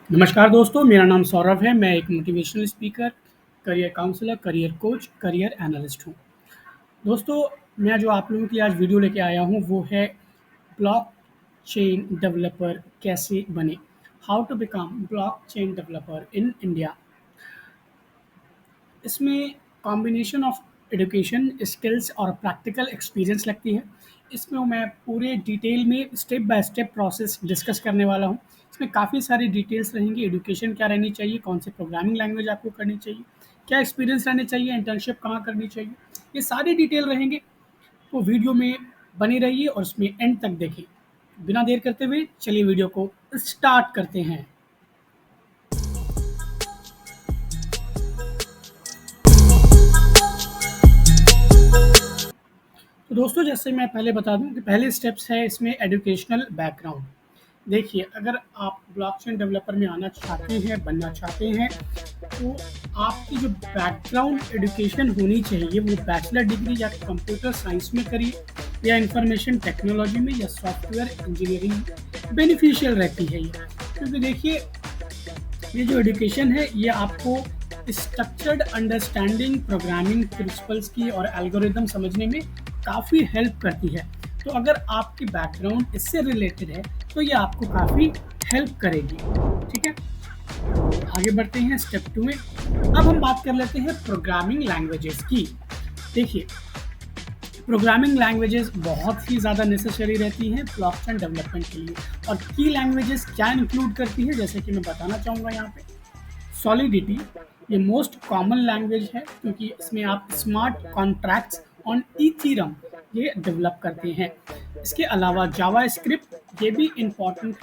नमस्कार दोस्तों, मेरा नाम सौरभ है। मैं एक motivational speaker, career counsellor, career coach, career analyst हूँ। दोस्तों, मैं जो आप लोगों के लिए आज वीडियो लेके आया हूँ, वो है ब्लॉकचेन डेवलपर कैसे बनें? How to become blockchain developer in India. इसमें कॉम्बिनेशन ऑफ एजुकेशन, स्किल्स और प्रैक्टिकल एक्सपीरियंस लगती है। इसमें मैं पूरे डिटेल में step by step process discuss करने वाला हूँ। इसमें काफ़ी सारी डिटेल्स रहेंगी, एजुकेशन क्या रहनी चाहिए, कौन सी प्रोग्रामिंग लैंग्वेज आपको करनी चाहिए, क्या एक्सपीरियंस रहने चाहिए, इंटर्नशिप कहाँ करनी चाहिए, ये सारी डिटेल रहेंगे। तो वीडियो में बने रहिए और उसमें एंड तक देखें। बिना देर करते हुए चलिए वीडियो को स्टार्ट करते हैं। तो दोस्तों, जैसे मैं पहले बता दूं कि पहले स्टेप्स है इसमें एजुकेशनल बैकग्राउंड। देखिए, अगर आप ब्लॉकचेन डेवलपर में आना चाहते हैं, बनना चाहते हैं, तो आपकी जो बैकग्राउंड एजुकेशन होनी चाहिए वो बैचलर डिग्री या कंप्यूटर साइंस में करिए, या इंफॉर्मेशन टेक्नोलॉजी में, या सॉफ्टवेयर इंजीनियरिंग में बेनिफिशियल रहती है ये। क्योंकि देखिए, ये जो एजुकेशन है ये आपको स्ट्रक्चर्ड अंडरस्टैंडिंग प्रोग्रामिंग प्रिंसिपल्स की और एल्गोरिदम समझने में काफ़ी हेल्प करती है। तो अगर आपकी बैकग्राउंड इससे रिलेटेड है तो ये आपको काफ़ी हेल्प करेगी। ठीक है, तो आगे बढ़ते हैं स्टेप 2 में। अब हम बात कर लेते हैं प्रोग्रामिंग लैंग्वेजेस की। देखिए, प्रोग्रामिंग लैंग्वेजेस बहुत ही ज़्यादा नेसेसरी रहती हैं ब्लॉकचेन डेवलपमेंट के लिए। और की लैंग्वेजेस क्या इंक्लूड करती है, जैसे कि मैं बताना चाहूँगा यहाँ पे। सॉलिडिटी, ये मोस्ट कॉमन लैंग्वेज है क्योंकि इसमें आप स्मार्ट कॉन्ट्रैक्ट्स ऑन इथीरियम ये डेवलप करते हैं। इसके अलावा जावा स्क्रिप्ट, ये भी important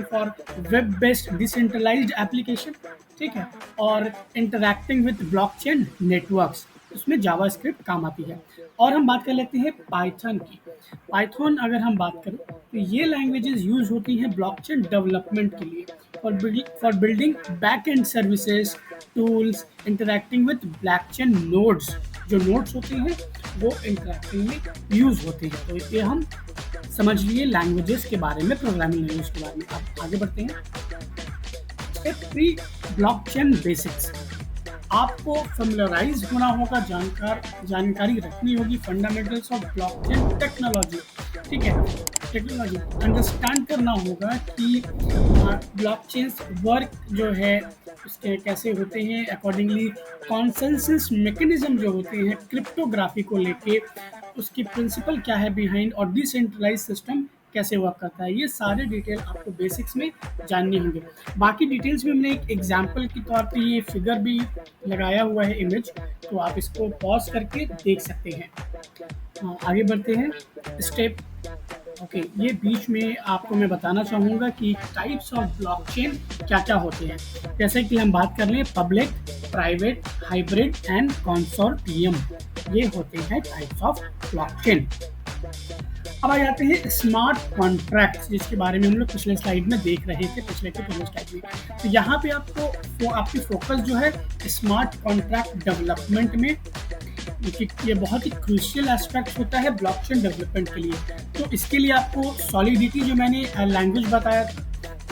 for web based decentralised application. ठीक है, और इंटरैक्टिंग विद ब्लॉकचेन नेटवर्क्स, उसमें जावा स्क्रिप्ट काम आती है। और हम बात कर लेते हैं पाइथन की। पाइथन अगर हम बात करें तो ये लैंग्वेजेस यूज होती हैं ब्लॉकचेन डेवलपमेंट के लिए, for building back and services, tools, interacting with blockchain nodes. जो नोड्स होते हैं वो इंटरैक्टिंग में यूज होते हैं। तो ये हम समझ लिए लैंग्वेजेस के बारे में, प्रोग्रामिंग लैंग्वेज के बारे में। अब आगे बढ़ते हैं। Step 3, blockchain basics. आपको फेमिलराइज होना होगा, जानकारी रखनी होगी फंडामेंटल्स ऑफ ब्लॉकचेन टेक्नोलॉजी। ठीक है, टेक्नोलॉजी अंडरस्टैंड करना होगा कि ब्लॉकचेन वर्क जो है उसके कैसे होते हैं, अकॉर्डिंगली कॉन्सेंसस मैकेनिज्म जो होते हैं क्रिप्टोग्राफी को लेके, उसकी प्रिंसिपल क्या है बिहाइंड, और डिसेंट्रलाइज सिस्टम कैसे वर्क करता है, ये सारे डिटेल आपको बेसिक्स में जानने होंगे। बाकी डिटेल्स में मैंने एक एग्जांपल के तौर पे ये फिगर भी लगाया हुआ है, इमेज, तो आप इसको पॉज करके देख सकते हैं। आगे बढ़ते हैं स्टेप। ओके, ये बीच में आपको मैं बताना चाहूँगा कि टाइप्स ऑफ ब्लॉकचेन क्या-क्या होते हैं। जैसे कि हम बात कर लें public, private, hybrid and consortium, ये होते हैं टाइप्स ऑफ ब्लॉकचेन। अब आ जाते हैं स्मार्ट कॉन्ट्रैक्ट्स, जिसके बारे में हम लोग पिछले स्लाइड में देख रहे थे, पिछले स्लाइड में। तो यहाँ पे आपको आपकी फोकस जो है स्मार्ट कॉन्ट्रैक्ट डेवलपमेंट में, क्योंकि ये बहुत ही क्रूशियल एस्पेक्ट होता है ब्लॉकचेन डेवलपमेंट के लिए। तो इसके लिए आपको सॉलिडिटी जो मैंने लैंग्वेज बताया था,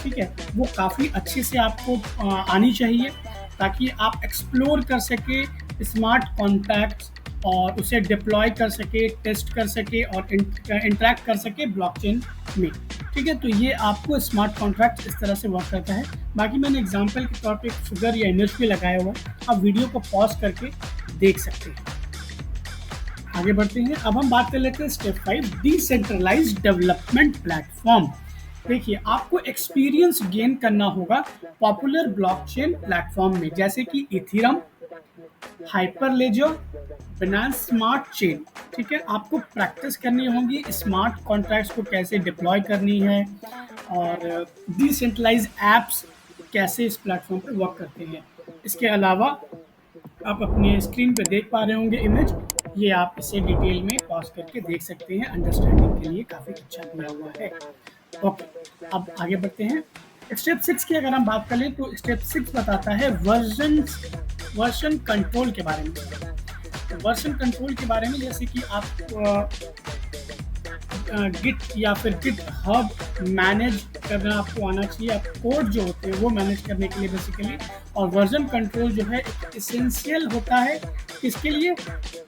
ठीक है, वो काफ़ी अच्छे से आपको आनी चाहिए, ताकि आप एक्सप्लोर कर सके स्मार्ट कॉन्ट्रैक्ट्स और उसे डिप्लॉय कर सके, टेस्ट कर सके और इंटरैक्ट कर सके ब्लॉकचेन में। ठीक है, तो ये आपको स्मार्ट कॉन्ट्रैक्ट इस तरह से वर्क करता है। बाकी मैंने एग्जांपल के तौर पे एक फिगर या इमेज भी लगाया हुआ है, आप वीडियो को पॉज करके देख सकते हैं। आगे बढ़ते हैं। अब हम बात कर लेते हैं स्टेप 5, डिसेंट्रलाइज्ड डेवलपमेंट प्लेटफॉर्म। देखिए, आपको एक्सपीरियंस गेन करना होगा पॉपुलर ब्लॉकचेन प्लेटफॉर्म में, जैसे कि इथेरियम, हाइपरलेजर, बिनांस स्मार्ट चेन। ठीक है, आपको प्रैक्टिस करनी होगी स्मार्ट कॉन्ट्रैक्ट्स को कैसे डिप्लॉय करनी है, और डिसेंट्रलाइज एप्स कैसे इस प्लेटफॉर्म पर वर्क करते हैं। इसके अलावा आप अपने स्क्रीन पे देख पा रहे होंगे इमेज, ये आप इसे डिटेल में पॉज करके देख सकते हैं, अंडरस्टैंडिंग के लिए काफ़ी अच्छा दिया हुआ है। ओके, अब आगे बढ़ते हैं। स्टेप 6 की अगर हम बात करें तो स्टेप 6 बताता है वर्जन कंट्रोल के बारे में। तो वर्जन कंट्रोल के बारे में, जैसे कि आप गिट या फिर गिट हब मैनेज करना आपको आना चाहिए, आप कोड जो होते हैं वो मैनेज करने के लिए बेसिकली। और वर्जन कंट्रोल जो है एक एसेंशियल होता है किसके लिए,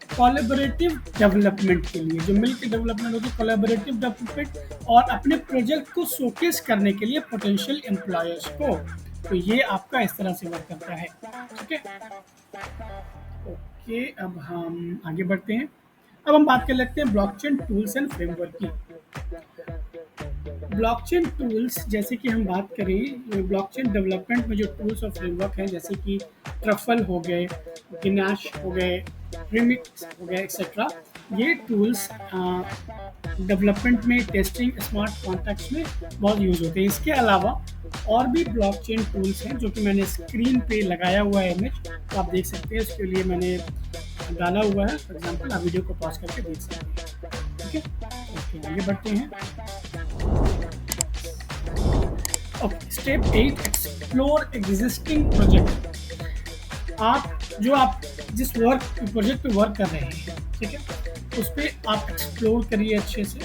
कोलैबोरेटिव डेवलपमेंट के लिए, जो मिलकर डेवलपमेंट होती है कोलैबोरेटिव डेवलपमेंट, और अपने प्रोजेक्ट को शोकेस करने के लिए पोटेंशियल एम्प्लॉयर्स को। तो ये आपका इस तरह से वर्क करता है। ठीक है, ओके, अब हम आगे बढ़ते हैं। अब हम बात कर लेते हैं ब्लॉकचेन टूल्स एंड फ्रेमवर्क की। ब्लॉकचेन टूल्स जैसे कि हम बात करें, ब्लॉकचेन डेवलपमेंट में जो टूल्स और फ्रेमवर्क हैं जैसे कि ट्रफल हो गए, गिनाश हो गए, रिमिक्स हो गए एक्सेट्रा, ये टूल्स डेवलपमेंट में, टेस्टिंग, स्मार्ट कॉन्ट्रैक्ट्स में बहुत यूज़ होते हैं। इसके अलावा और भी ब्लॉकचेन टूल्स हैं जो कि मैंने स्क्रीन पे लगाया हुआ है इमेज, तो आप देख सकते हैं। इसके लिए मैंने डाला हुआ है, फॉर एग्जांपल आप वीडियो को पॉज करके देख सकते हैं। ठीक है, ओके, आगे बढ़ते हैं। Okay, step 8, explore existing project. आप जिस प्रोजेक्ट पे वर्क कर रहे हैं, ठीक है, उस पर आप एक्सप्लोर करिए अच्छे से।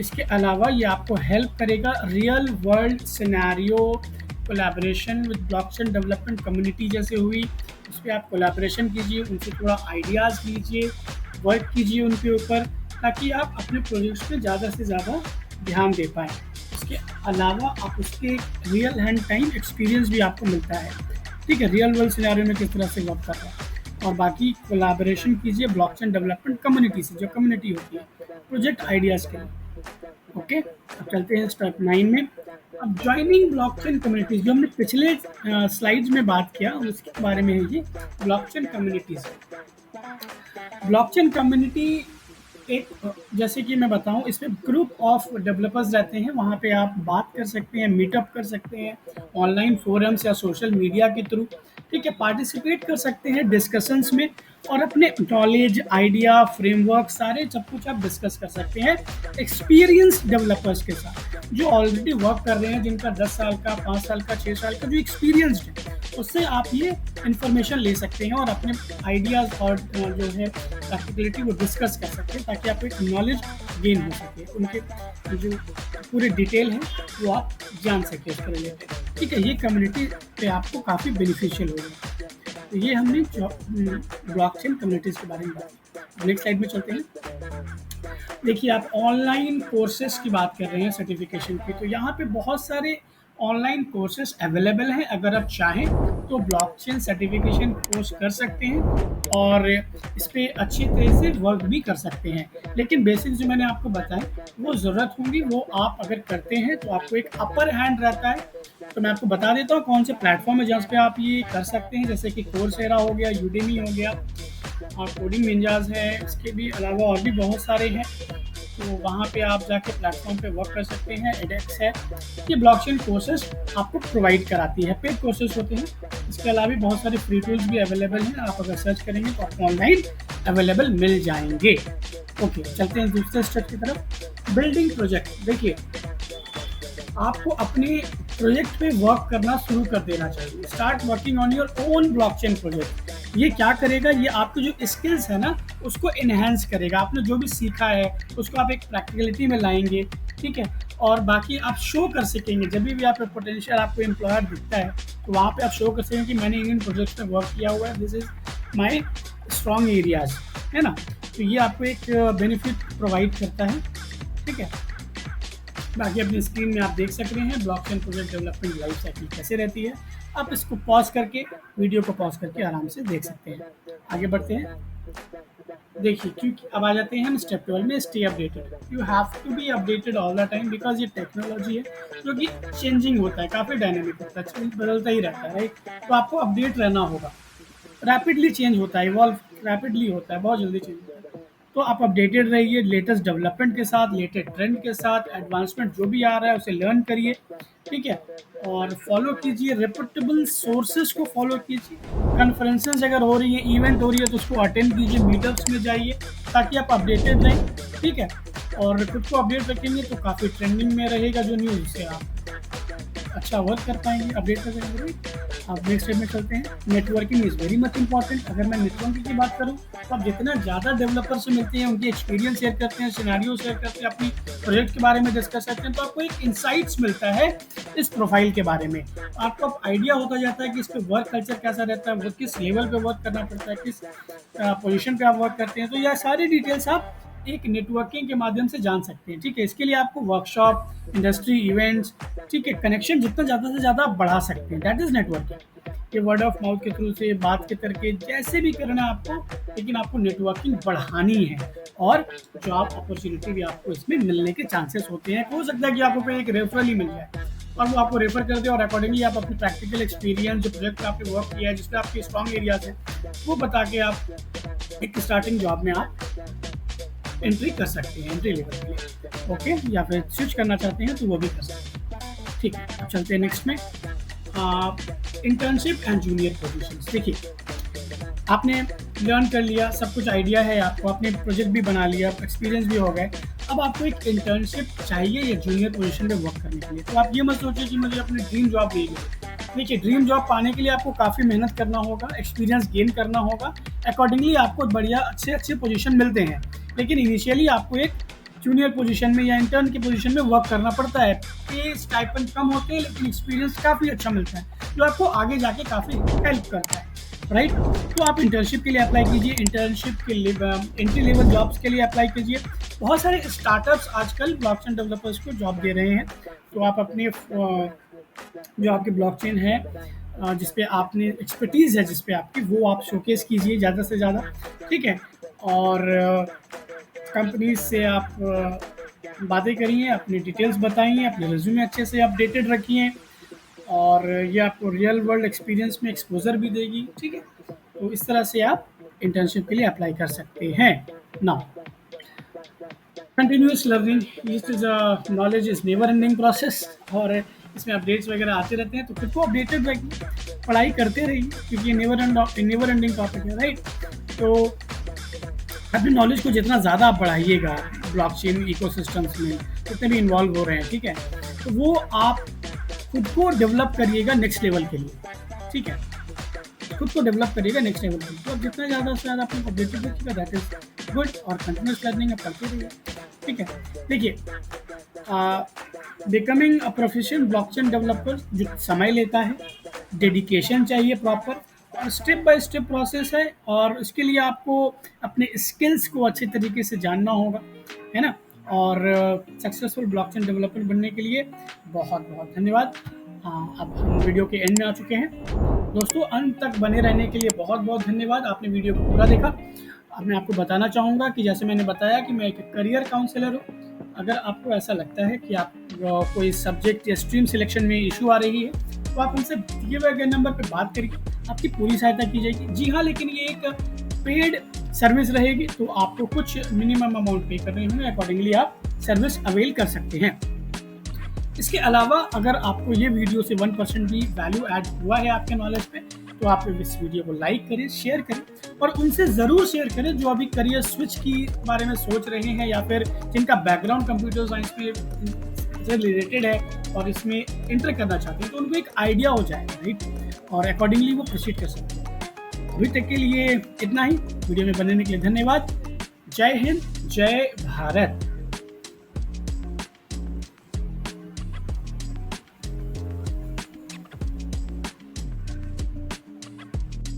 इसके अलावा ये आपको हेल्प करेगा real world scenario collaboration with blockchain development community जैसे हुई, उस पर आप कोलैबोरेशन कीजिए, उनसे थोड़ा आइडियाज़ लीजिए, वर्क कीजिए उनके ऊपर, ताकि आप अपने प्रोजेक्ट्स पे ज़्यादा से ज़्यादा ध्यान दे पाएँ। इसके अलावा आप उसके रियल हैंड टाइम एक्सपीरियंस भी आपको मिलता है। ठीक है, रियल वर्ल्ड सिनेरियो में किस तरह से वर्क कर रहा है। और बाकी कोलैबोरेशन कीजिए ब्लॉकचेन डेवलपमेंट कम्युनिटी से, जो कम्युनिटी होती है प्रोजेक्ट आइडियाज़ के लिए। ओके, अब चलते हैं स्टेप 9 में। अब जॉइनिंग ब्लॉकचेन कम्युनिटीज, जो हमने पिछले स्लाइड्स में बात किया उसके बारे में है ये ब्लॉकचेन कम्युनिटीज। ब्लॉकचेन कम्युनिटी एक, जैसे कि मैं बताऊं, इसमें ग्रुप ऑफ डेवलपर्स रहते हैं, वहाँ पे आप बात कर सकते हैं, मीटअप कर सकते हैं ऑनलाइन फोरम्स या सोशल मीडिया के थ्रू। ठीक है, पार्टिसिपेट कर सकते हैं डिस्कशंस में, और अपने नॉलेज, आइडिया, फ्रेमवर्क सारे सब कुछ आप डिस्कस कर सकते हैं एक्सपीरियंस डेवलपर्स के साथ, जो ऑलरेडी वर्क कर रहे हैं, जिनका 10 साल का, 5 साल का, 6 साल का जो एक्सपीरियंस है, उससे आप ये इन्फॉर्मेशन ले सकते हैं और अपने आइडियाज़ और जो है प्रैक्टिकलिटी वो डिस्कस कर सकते हैं, ताकि आपको एक नॉलेज गेन हो सके, उनके जो पूरे डिटेल है वो आप जान सकें उसके रिलेटेड। ठीक है, ये कम्युनिटी पे आपको काफ़ी बेनिफिशियल होगा। तो ये हमने ब्लॉकचेन कम्युनिटीज़ के बारे में बात की। नेक्स्ट स्लाइड में चलते हैं। देखिए, आप ऑनलाइन कोर्सेज की बात कर रहे हैं सर्टिफिकेशन की, तो यहाँ पे बहुत सारे ऑनलाइन कोर्सेज अवेलेबल हैं। अगर आप चाहें तो ब्लॉकचेन सर्टिफिकेशन कोर्स कर सकते हैं और इस पर अच्छी तरह से वर्क भी कर सकते हैं। लेकिन बेसिक जो मैंने आपको बताया वो ज़रूरत होगी, वो आप अगर करते हैं तो आपको एक अपर हैंड रहता है। तो मैं आपको बता देता हूँ कौन से प्लेटफॉर्म है जहाँ पे आप ये कर सकते हैं, जैसे कि कोर्सेरा हो गया, यूडेमी हो गया, और कोडिंग निंजास है। इसके भी अलावा और भी बहुत सारे हैं, तो वहाँ पे आप जाके प्लेटफॉर्म पे वर्क कर सकते हैं। एडेक्स है, ये ब्लॉकचेन कोर्सेज आपको प्रोवाइड कराती है, पेड कोर्सेज होते हैं। इसके अलावा भी बहुत सारे फ्री टूल्स भी अवेलेबल हैं, आप अगर सर्च करेंगे तो आपको ऑनलाइन अवेलेबल मिल जाएंगे। ओके, चलते हैं दूसरे स्टेप की तरफ, बिल्डिंग प्रोजेक्ट। देखिए, आपको अपने प्रोजेक्ट पे वर्क करना शुरू कर देना चाहिए। Start working on your own blockchain project. ये क्या करेगा, ये आपकी जो स्किल्स है ना उसको इन्हेंस करेगा। आपने जो भी सीखा है उसको आप एक प्रैक्टिकलिटी में लाएंगे, ठीक है, और बाकी आप शो कर सकेंगे। जब भी आप पोटेंशियल आपको एम्प्लॉयर दिखता है तो वहाँ पे आप शो कर सकेंगे कि मैंने इन प्रोजेक्ट्स में वर्क किया हुआ है, this is my strong areas, है ना। तो ये आपको एक बेनिफिट प्रोवाइड करता है। ठीक है, बाकी अपनी स्क्रीन में आप देख सक रहे हैं blockchain project development life cycle कैसे रहती है। आप इसको पॉज करके, वीडियो को पॉज करके आराम से देख सकते हैं। आगे बढ़ते हैं। देखिए, क्योंकि अब आ जाते हैं हम स्टेप 12 में, stay updated. You have to be updated all the time, because ये टेक्नोलॉजी है जो कि चेंजिंग होता है, काफ़ी डायनेमिक होता है, बदलता ही रहता है, राइट। तो आपको अपडेट रहना होगा। रैपिडली चेंज होता है, इवॉल्व रैपिडली होता है, बहुत जल्दी चेंज होता है। तो आप अपडेटेड रहिए लेटेस्ट डेवलपमेंट के साथ, लेटेस्ट ट्रेंड के साथ, एडवांसमेंट जो भी आ रहा है उसे लर्न करिए। ठीक है, और फॉलो कीजिए रेपुटेबल सोर्सेज को, फॉलो कीजिए। कॉन्फ्रेंसेस अगर हो रही है, इवेंट हो रही है, तो उसको अटेंड कीजिए, मीटअप्स में जाइए, ताकि आप अपडेटेड रहें। ठीक है, और खुद को अपडेट रखेंगे तो काफ़ी ट्रेंडिंग में रहेगा जो न्यूज़, से आप अच्छा वर्क कर पाएंगे, अपडेट कर पाएंगे। राइट, अब नेक्स्ट स्टेप में चलते हैं। Networking is very much important. अगर मैं नेटवर्किंग की बात करूँ तो आप जितना ज़्यादा डेवलपर से मिलते हैं, उनकी एक्सपीरियंस शेयर करते हैं, सिनेरियो शेयर करते हैं, अपनी प्रोजेक्ट के बारे में डिस्कस करते हैं, तो आपको एक इंसाइट्स मिलता है इस प्रोफाइल के बारे में। आपको अब आइडिया होता जाता है कि इस पे वर्क कल्चर कैसा रहता है, वो किस लेवल पे वर्क करना पड़ता है, किस पोजीशन पे आप वर्क करते हैं। तो यह सारी डिटेल्स आप एक नेटवर्किंग के माध्यम से जान सकते हैं। ठीक है, इसके लिए आपको वर्कशॉप, इंडस्ट्री इवेंट्स, ठीक है, कनेक्शन जितना ज़्यादा से ज़्यादा आप बढ़ा सकते हैं, दैट इज़ नेटवर्किंग। ये वर्ड ऑफ माउथ के थ्रू से बात के करके जैसे भी करना है आपको, लेकिन आपको नेटवर्किंग बढ़ानी है और जॉब अपॉर्चुनिटी भी आपको इसमें मिलने के चांसेस होते हैं। हो सकता है कि आपको कोई एक रेफरल ही मिल जाए और वो आपको रेफर कर दे और अकॉर्डिंगली आप अपनी प्रैक्टिकल एक्सपीरियंस, जो प्रोजेक्ट पे आपने वर्क किया है, जिस पे आपके स्ट्रॉन्ग एरियाज है, वो बता के आप एक स्टार्टिंग जॉब में आप एंट्री कर सकते हैं, एंट्री लेवल के लिए। ओके, या फिर स्विच करना चाहते हैं तो वो भी कर सकते हैं। ठीक है, अब चलते हैं नेक्स्ट में। Internship and junior positions. देखिए, आपने लर्न कर लिया, सब कुछ आइडिया है आपको, आपने प्रोजेक्ट भी बना लिया, एक्सपीरियंस भी हो गए। अब आपको एक इंटर्नशिप चाहिए या जूनियर पोजीशन पे वर्क करने के लिए। तो आप ये मत सोचिए कि मुझे अपनी ड्रीम जॉब लेनी है। देखिए, ड्रीम जॉब पाने के लिए आपको काफ़ी मेहनत करना होगा, एक्सपीरियंस गेन करना होगा, अकॉर्डिंगली आपको बढ़िया अच्छे अच्छे पोजीशन मिलते हैं। लेकिन इनिशियली आपको एक जूनियर पोजीशन में या इंटर्न की पोजीशन में वर्क करना पड़ता है। पे स्टाइपेंड कम होते हैं, लेकिन एक्सपीरियंस काफ़ी अच्छा मिलता है, जो आपको आगे जाके काफ़ी हेल्प करता है। राइट, तो आप इंटर्नशिप के लिए अप्लाई कीजिए, इंटर्नशिप के लिए एंट्री लेवल जॉब्स के लिए अप्लाई कीजिए। बहुत सारे स्टार्टअप्स आजकल ब्लॉकचेन डेवलपर्स को जॉब दे रहे हैं। तो आप अपने जो आपकी ब्लॉकचेन है, जिस पे आपने एक्सपर्टीज़ है, जिस पे आपकी, वो आप शोकेस कीजिए ज़्यादा से ज़्यादा। ठीक है, और कंपनीज से आप बातें करिए, अपनी डिटेल्स बताइए, अपने रिज्यूमे अच्छे से अपडेटेड रखिए, और ये आपको रियल वर्ल्ड एक्सपीरियंस में एक्सपोजर भी देगी। ठीक है, तो इस तरह से आप इंटर्नशिप के लिए अप्लाई कर सकते हैं। Now, continuous learning, this is a knowledge is never ending process, और इसमें अपडेट्स वगैरह आते रहते हैं, तो खुद को अपडेटेड रखिए, पढ़ाई करते रहिए, क्योंकि ये नेवर एंडिंग टॉपिक है। राइट, तो अपनी नॉलेज को जितना ज़्यादा आप बढ़ाइएगा ब्लॉकचेन इकोसिस्टम्स में, जितने भी इन्वॉल्व हो रहे हैं, ठीक है, तो वो आप खुद को डेवलप करिएगा नेक्स्ट लेवल के लिए। ठीक है, खुद को डेवलप करिएगा नेक्स्ट लेवल के लिए। तो जितना ज़्यादा से ज़्यादा अपने अपडेटेड रखिएगा, दैट इज गुड, और कंटिन्यूस लर्निंग आप करते रहिए। ठीक है, देखिए, becoming a professional blockchain developer जो समय लेता है, डेडिकेशन चाहिए प्रॉपर, और स्टेप बाय स्टेप प्रोसेस है, और इसके लिए आपको अपने स्किल्स को अच्छे तरीके से जानना होगा, है ना। और सक्सेसफुल ब्लॉकचेन डेवलपर बनने के लिए बहुत बहुत धन्यवाद। अब हम वीडियो के एंड में आ चुके हैं। दोस्तों, अंत तक बने रहने के लिए बहुत बहुत धन्यवाद, आपने वीडियो को पूरा देखा। अब मैं आपको बताना चाहूँगा कि जैसे मैंने बताया कि मैं एक करियर काउंसलर हूँ। अगर आपको ऐसा लगता है कि आप कोई सब्जेक्ट या स्ट्रीम सिलेक्शन में इशू आ रही है, तो आप हमसे दिए हुए नंबर पर बात करिए, आपकी पूरी सहायता की जाएगी। जी हाँ, लेकिन ये एक पेड सर्विस रहेगी, तो आपको कुछ मिनिमम अमाउंट पे करने होंगे, अकॉर्डिंगली आप सर्विस अवेल कर सकते हैं। इसके अलावा अगर आपको ये वीडियो से 1% भी वैल्यू ऐड हुआ है आपके नॉलेज पे, तो आप इस वीडियो को लाइक करें, शेयर करें, और उनसे ज़रूर शेयर करें जो अभी करियर स्विच की बारे में सोच रहे हैं, या फिर जिनका बैकग्राउंड कंप्यूटर साइंस में से रिलेटेड है और इसमें इंटर करना चाहते हैं, तो उनको एक आइडिया हो जाएगा, राइट, और अकॉर्डिंगली वो प्रोसीड कर सकते हैं। अभी तक के लिए इतना ही। वीडियो में बनने के लिए धन्यवाद। जय हिंद, जय भारत।